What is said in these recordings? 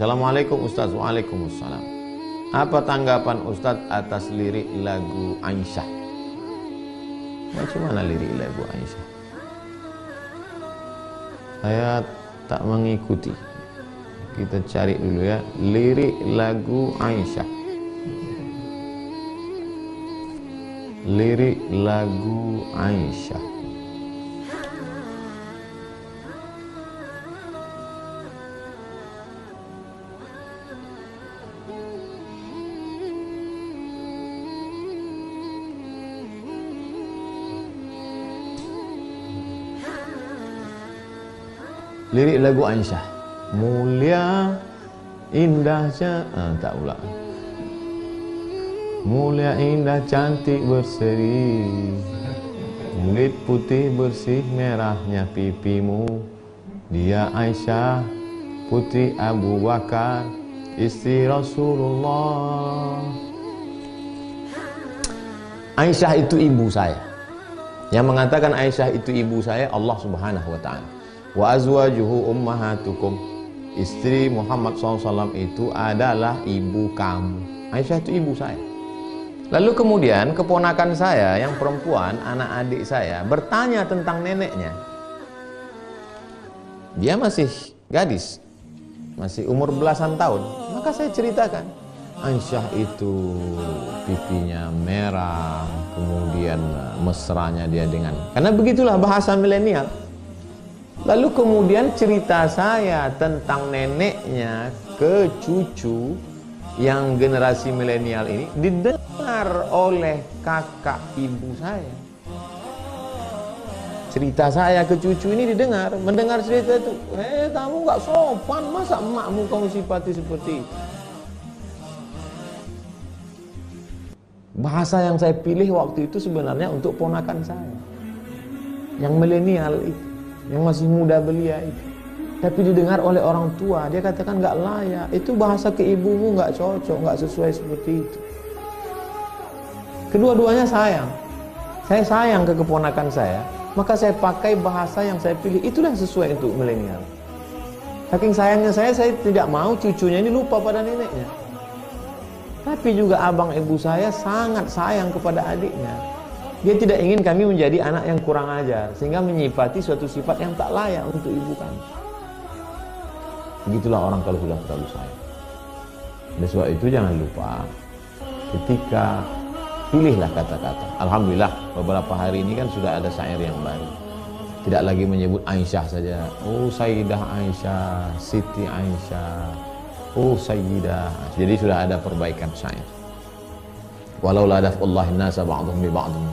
Assalamualaikum Ustaz. Waalaikumsalam. Apa tanggapan Ustaz atas lirik lagu Aisyah? Macam mana lirik lagu Aisyah? Saya tak mengikuti. Kita cari dulu ya, lirik lagu Aisyah. Lirik lagu Aisyah. Lirik lagu Aisyah. Mulia indahnya, tak pula. Mulia indah cantik berseri, kulit putih bersih merahnya pipimu. Dia Aisyah putri Abu Bakar, istri Rasulullah. Aisyah itu ibu saya. Yang mengatakan Aisyah itu ibu saya Allah Subhanahu wa taala. Wa azwajuhu ummahatukum. Istri Muhammad SAW itu adalah ibu kamu. Aisyah itu ibu saya. Lalu kemudian keponakan saya yang perempuan, anak adik saya, bertanya tentang neneknya. Dia masih gadis, masih umur belasan tahun. Maka saya ceritakan, Aisyah itu pipinya merah, kemudian mesranya dia dengan, karena begitulah bahasa milenial. Lalu kemudian cerita saya tentang neneknya ke cucu yang generasi milenial ini didengar oleh kakak ibu saya. Cerita saya ke cucu ini didengar, mendengar cerita itu, kamu gak sopan, masa emakmu kamu sifati seperti itu. Bahasa yang saya pilih waktu itu sebenarnya untuk ponakan saya yang milenial itu, yang masih muda belia itu. Tapi didengar oleh orang tua, dia katakan gak layak, itu bahasa ke ibumu gak cocok, gak sesuai seperti itu. Kedua-duanya sayang. Saya sayang ke keponakan saya, maka saya pakai bahasa yang saya pilih, itulah sesuai untuk milenial. Saking sayangnya saya tidak mau cucunya ini lupa pada neneknya. Tapi juga abang ibu saya sangat sayang kepada adiknya. Dia tidak ingin kami menjadi anak yang kurang ajar, sehingga menyifati suatu sifat yang tak layak untuk ibu kami. Begitulah orang kalau sudah terlalu sayang. Oleh sebab itu jangan lupa, ketika pilihlah kata-kata. Alhamdulillah beberapa hari ini kan sudah ada syair yang baru. Tidak lagi menyebut Aisyah saja. Oh Sayyidah Aisyah, Siti Aisyah, oh Sayyidah. Jadi sudah ada perbaikan syair. Walau la daf'ullahi nasa ba'dhum bi ba'dhum.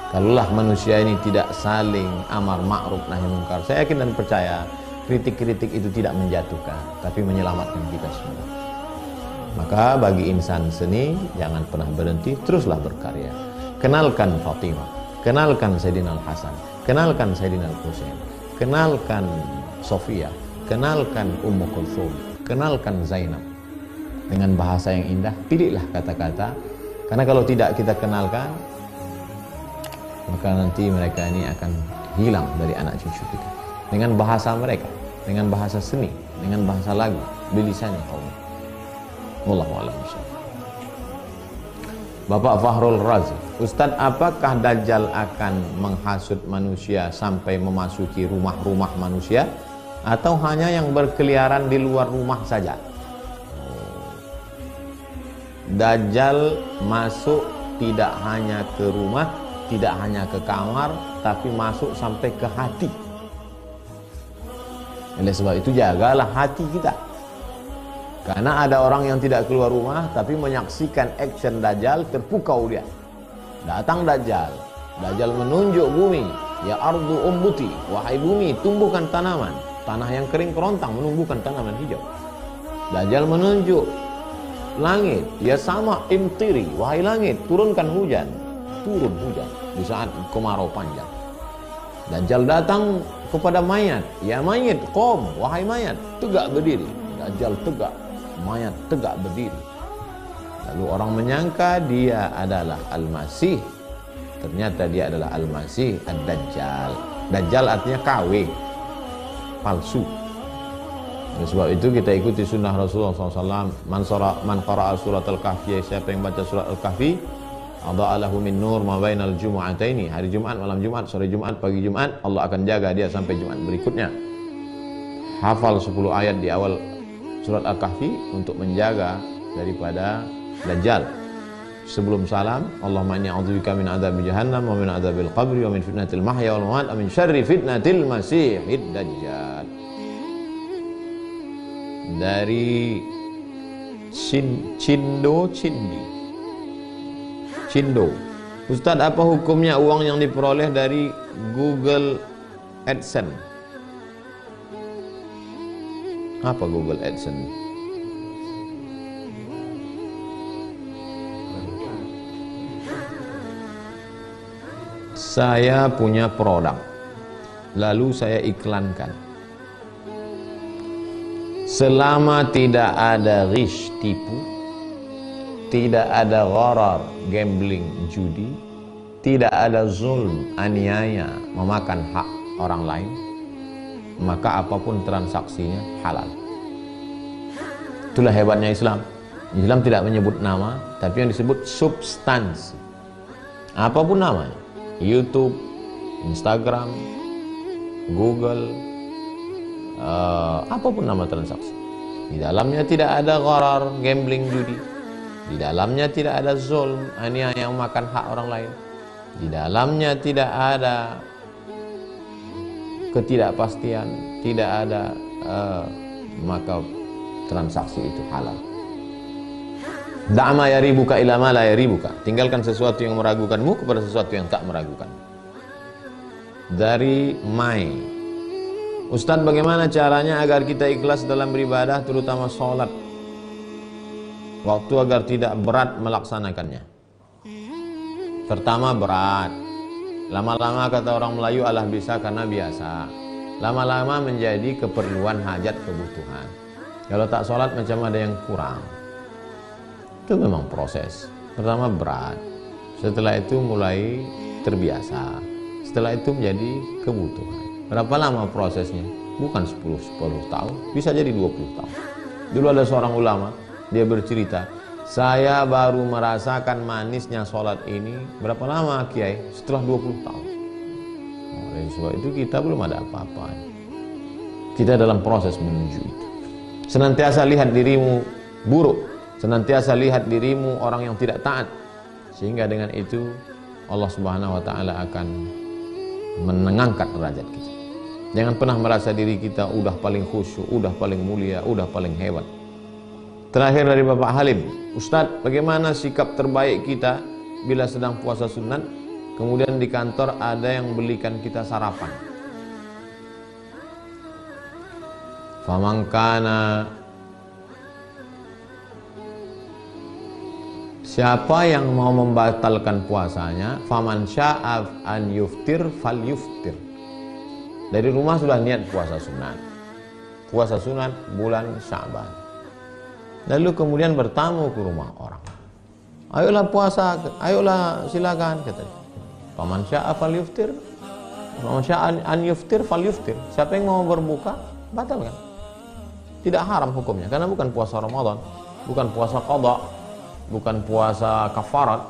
Kalaulah manusia ini tidak saling amar ma'ruf nahi munkar, saya yakin dan percaya kritik-kritik itu tidak menjatuhkan, tapi menyelamatkan kita semua. Maka bagi insan seni, jangan pernah berhenti, teruslah berkarya. Kenalkan Fatimah, kenalkan Sayyidina Al-Hasan, kenalkan Sayyidina Al-Husain, kenalkan Sofia, kenalkan Ummu Kulthum, kenalkan Zainab. Dengan bahasa yang indah, pilihlah kata-kata. Karena kalau tidak kita kenalkan, maka nanti mereka ini akan hilang dari anak cucu kita. Dengan bahasa mereka, dengan bahasa seni, dengan bahasa lagu, bilisannya kaum. Wallahu a'lam bishawab. Bapak Fahrul Razi, Ustadz, apakah Dajjal akan menghasut manusia sampai memasuki rumah-rumah manusia, atau hanya yang berkeliaran di luar rumah saja? Dajjal masuk tidak hanya ke rumah, tidak hanya ke kamar, tapi masuk sampai ke hati. Oleh sebab itu jagalah hati kita. Karena ada orang yang tidak keluar rumah tapi menyaksikan action Dajjal, terpukau dia. Datang Dajjal. Dajjal menunjuk bumi, ya ardu umbuti, wahai bumi tumbuhkan tanaman. Tanah yang kering kerontang menumbuhkan tanaman hijau. Dajjal menunjuk langit, ya sama imtiri, wahai langit turunkan hujan. Turun hujan di saat kemarau panjang. Dajjal datang kepada mayat, ya mayat qom, wahai mayat tegak berdiri. Dajjal tegak, mayat tegak berdiri. Lalu orang menyangka dia adalah Al-Masih, ternyata dia adalah Al-Masih Ad-Dajjal. Dajjal artinya KW, palsu. Oleh sebab itu kita ikuti sunnah Rasulullah SAW. Man qara'a surat Al-Kahfi, siapa yang baca surat Al-Kahfi, adha'alahu min nur ma bainal jumu'ataini, hari Jumat, malam Jumat, sore Jumat, pagi Jumat, Allah akan jaga dia sampai Jumat berikutnya. Hafal 10 ayat di awal surat Al-Kahfi untuk menjaga daripada Dajjal. Sebelum salam, Allahumma inni a'udzubika min adzabi jahannam wa min adzabil qabri wa min fitnatil mahya wal mamat wa min syarri fitnatil masiihid dajjal. Dari Cindo. Ustaz, apa hukumnya uang yang diperoleh dari Google AdSense? Apa Google AdSense? Saya punya produk, lalu saya iklankan. Selama tidak ada ghish, tipu, tidak ada gharar, gambling, judi, tidak ada zulm, aniaya, memakan hak orang lain, maka apapun transaksinya halal. Itulah hebatnya Islam. Islam tidak menyebut nama, tapi yang disebut substansi. Apapun namanya, YouTube, Instagram, Google, apapun nama transaksi, di dalamnya tidak ada gharar, gambling, judi, di dalamnya tidak ada zulm, aniaya yang makan hak orang lain, di dalamnya tidak ada ketidakpastian, tidak ada, maka transaksi itu halal. Da'ma yaribuka ila ma la yaribuka, tinggalkan sesuatu yang meragukanmu kepada sesuatu yang tak meragukan. Dari Mai, Ustadz, bagaimana caranya agar kita ikhlas dalam beribadah, terutama sholat waktu, agar tidak berat melaksanakannya? Pertama, berat. Lama-lama, kata orang Melayu, Allah bisa karena biasa. Lama-lama menjadi keperluan, hajat, kebutuhan. Kalau tak sholat macam ada yang kurang. Itu memang proses. Pertama berat, setelah itu mulai terbiasa, setelah itu menjadi kebutuhan. Berapa lama prosesnya? Bukan 10 tahun, bisa jadi 20 tahun. Dulu ada seorang ulama, dia bercerita, saya baru merasakan manisnya sholat ini berapa lama Kiai? Setelah 20 tahun. Oleh sebab itu kita belum ada apa-apa. Kita dalam proses menuju itu. Senantiasa lihat dirimu buruk, senantiasa lihat dirimu orang yang tidak taat, sehingga dengan itu Allah Subhanahu wa taala akan mengangkat derajat kita. Jangan pernah merasa diri kita udah paling khusyuk, udah paling mulia, udah paling hebat. Terakhir dari Bapak Halim, Ustadz, bagaimana sikap terbaik kita bila sedang puasa sunat, kemudian di kantor ada yang belikan kita sarapan? Famangkana, siapa yang mau membatalkan puasanya, faman sya'af an yuftir fal yuftir. Dari rumah sudah niat puasa sunat. Puasa sunat bulan Sya'ban. Lalu kemudian bertamu ke rumah orang. Ayolah puasa, ayolah silakan, kata dia. Faman sya'af fal yuftir. Faman sya'af an yuftir fal yuftir. Siapa yang mau berbuka, batalkan. Tidak haram hukumnya karena bukan puasa Ramadan, bukan puasa qada, bukan puasa kafarat.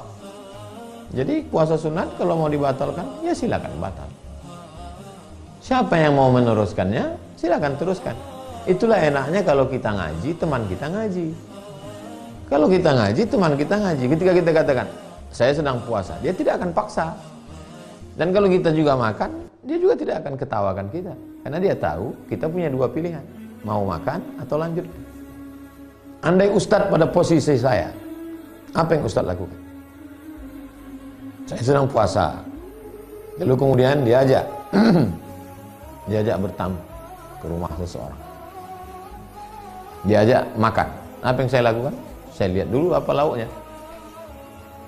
Jadi puasa sunat kalau mau dibatalkan, ya silakan batal. Siapa yang mau meneruskannya, silakan teruskan. Itulah enaknya kalau kita ngaji, teman kita ngaji. Kalau kita ngaji, teman kita ngaji. Ketika kita katakan, saya sedang puasa, dia tidak akan paksa. Dan kalau kita juga makan, dia juga tidak akan ketawakan kita. Karena dia tahu kita punya dua pilihan, mau makan atau lanjut. Andai Ustadz pada posisi saya, apa yang Ustadz lakukan? Saya sedang puasa, lalu kemudian diajak bertamu ke rumah seseorang, diajak makan. Apa yang saya lakukan? Saya lihat dulu apa lauknya.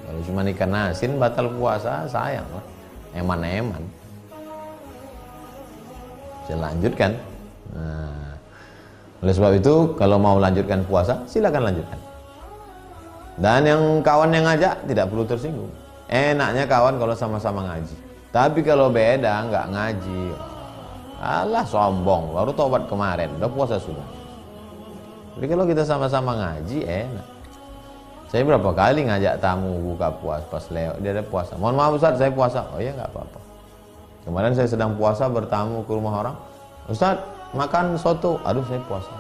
Kalau cuma ikan asin batal puasa, sayang lah, eman-eman. Saya lanjutkan. Nah, oleh sebab itu kalau mau lanjutkan puasa, silakan lanjutkan. Dan yang kawan yang ngajak tidak perlu tersinggung. Enaknya kawan kalau sama-sama ngaji. Tapi kalau beda, nggak ngaji, alah sombong, baru tobat kemarin, udah puasa sunnah. Jadi kalau kita sama-sama ngaji enak. Saya berapa kali ngajak tamu buka puasa pas lewat dia ada puasa. Mohon maaf Ustaz, saya puasa. Oh ya nggak apa-apa. Kemarin saya sedang puasa bertamu ke rumah orang. Ustaz, makan soto. Aduh saya puasa.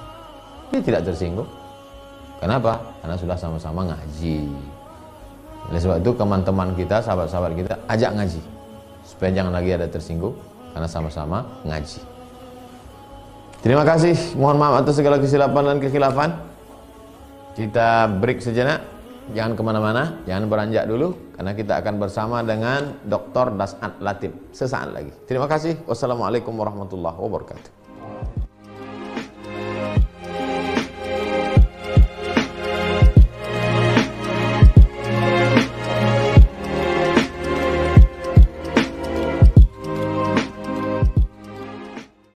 Dia tidak tersinggung. Kenapa? Karena sudah sama-sama ngaji. Oleh sebab itu teman-teman kita, sahabat-sahabat kita ajak ngaji. Supaya jangan lagi ada tersinggung karena sama-sama ngaji. Terima kasih. Mohon maaf atas segala kesilapan dan kekhilafan. Kita break sejenak. Jangan kemana-mana, jangan beranjak dulu, karena kita akan bersama dengan Dr. Das'ad Latif sesaat lagi. Terima kasih. Wassalamualaikum warahmatullahi wabarakatuh.